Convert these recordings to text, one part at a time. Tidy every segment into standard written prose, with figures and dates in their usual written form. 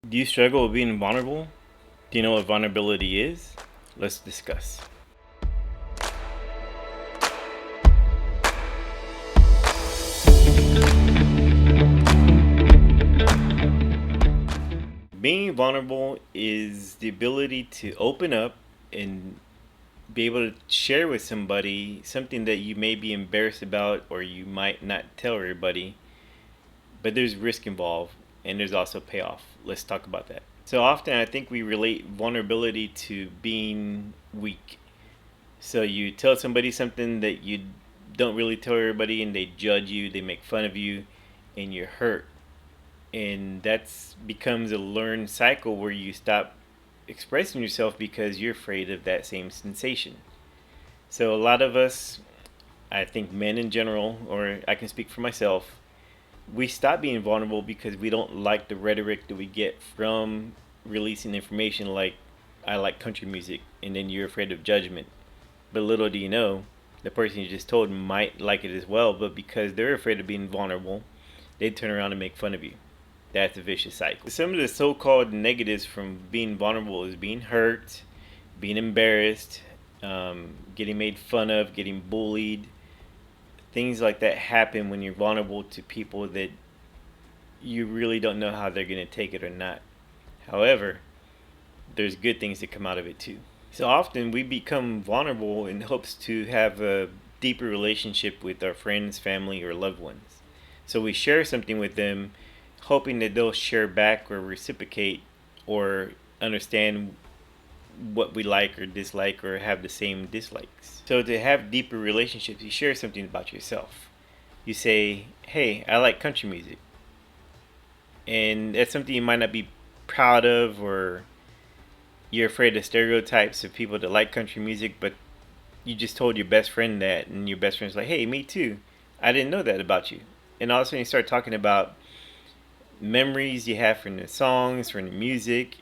Do you struggle with being vulnerable? Do you know what vulnerability is? Let's discuss. Being vulnerable is the ability to open up and be able to share with somebody something that you may be embarrassed about or you might not tell everybody, but there's risk involved and there's also payoff. Let's talk about that. So often I think we relate vulnerability to being weak. So you tell somebody something that you don't really tell everybody, and they judge you, they make fun of you, and you're hurt. And that's becomes a learned cycle where you stop expressing yourself because you're afraid of that same sensation. So a lot of us, I think men in general, or I can speak for myself, we stop being vulnerable because we don't like the rhetoric that we get from releasing information like I like country music, and then you're afraid of judgment. But little do you know, the person you just told might like it as well, but because they're afraid of being vulnerable, they turn around and make fun of you. That's a vicious cycle. Some of the so called negatives from being vulnerable is being hurt, being embarrassed, getting made fun of, getting bullied. Things like that happen when you're vulnerable to people that you really don't know how they're going to take it or not. However, there's good things that come out of it too. So often we become vulnerable in hopes to have a deeper relationship with our friends, family, or loved ones. So we share something with them, hoping that they'll share back or reciprocate or understand what we like or dislike or have the same dislikes. So to have deeper relationships, you share something about yourself. You say, hey, I like country music. And that's something you might not be proud of, or you're afraid of stereotypes of people that like country music, but you just told your best friend that, and your best friend's like, hey, me too. I didn't know that about you. And all of a sudden you start talking about memories you have from the songs, from the music,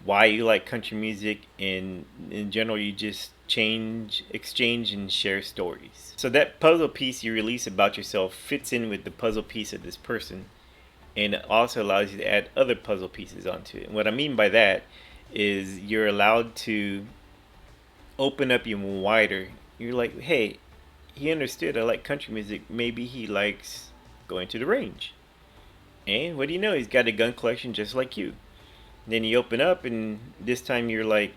why you like country music, and in general, you just exchange, and share stories. So that puzzle piece you release about yourself fits in with the puzzle piece of this person, and it also allows you to add other puzzle pieces onto it. And what I mean by that is you're allowed to open up even wider. You're like, hey, he understood I like country music. Maybe he likes going to the range. And what do you know? He's got a gun collection just like you. Then you open up, and this time you're like,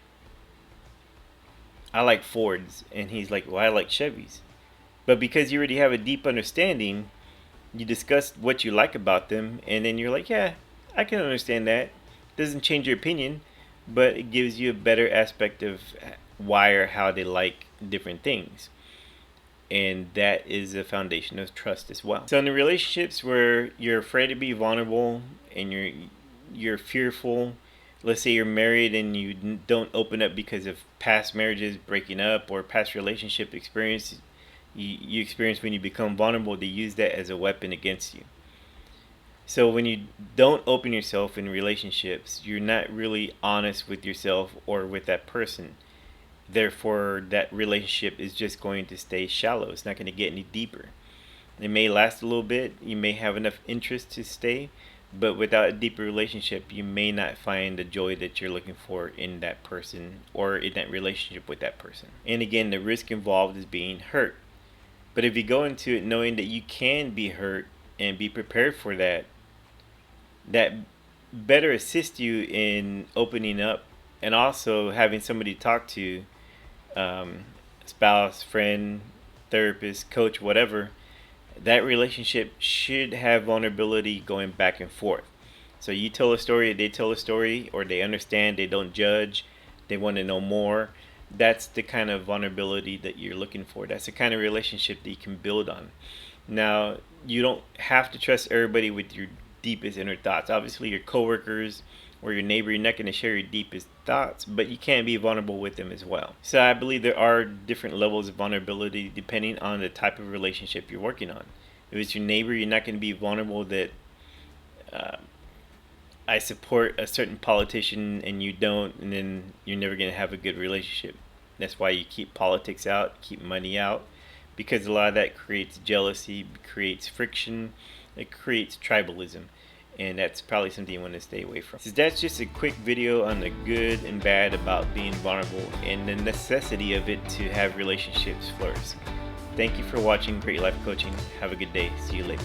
I like Fords. And he's like, well, I like Chevys. But because you already have a deep understanding, you discuss what you like about them, and then you're like, yeah, I can understand that. Doesn't change your opinion, but it gives you a better aspect of why or how they like different things. And that is a foundation of trust as well. So in the relationships where you're afraid to be vulnerable and you're fearful, let's say you're married and you don't open up because of past marriages breaking up or past relationship experience you experience when you become vulnerable, they use that as a weapon against you. So when you don't open yourself in relationships, you're not really honest with yourself or with that person. Therefore, that relationship is just going to stay shallow. It's not going to get any deeper. It may last a little bit. You may have enough interest to stay, but without a deeper relationship, you may not find the joy that you're looking for in that person or in that relationship with that person. And again, the risk involved is being hurt. But if you go into it knowing that you can be hurt and be prepared for that, that better assist you in opening up and also having somebody to talk to, um, spouse, friend, therapist, coach, whatever. That relationship should have vulnerability going back and forth. So you tell a story, they tell a story, or they understand, they don't judge, they want to know more. That's the kind of vulnerability that you're looking for. That's the kind of relationship that you can build on. Now, you don't have to trust everybody with your deepest inner thoughts. Obviously, your coworkers or your neighbor, you're not going to share your deepest thoughts, but you can be vulnerable with them as well. So I believe there are different levels of vulnerability depending on the type of relationship you're working on. If it's your neighbor, you're not going to be vulnerable that uh, I support a certain politician and you don't, and then you're never going to have a good relationship. That's why you keep politics out, keep money out, because a lot of that creates jealousy, creates friction, it creates tribalism. and that's probably something you want to stay away from. So that's just a quick video on the good and bad about being vulnerable and the necessity of it to have relationships flourish. Thank you for watching Great Life Coaching. Have a good day. See you later.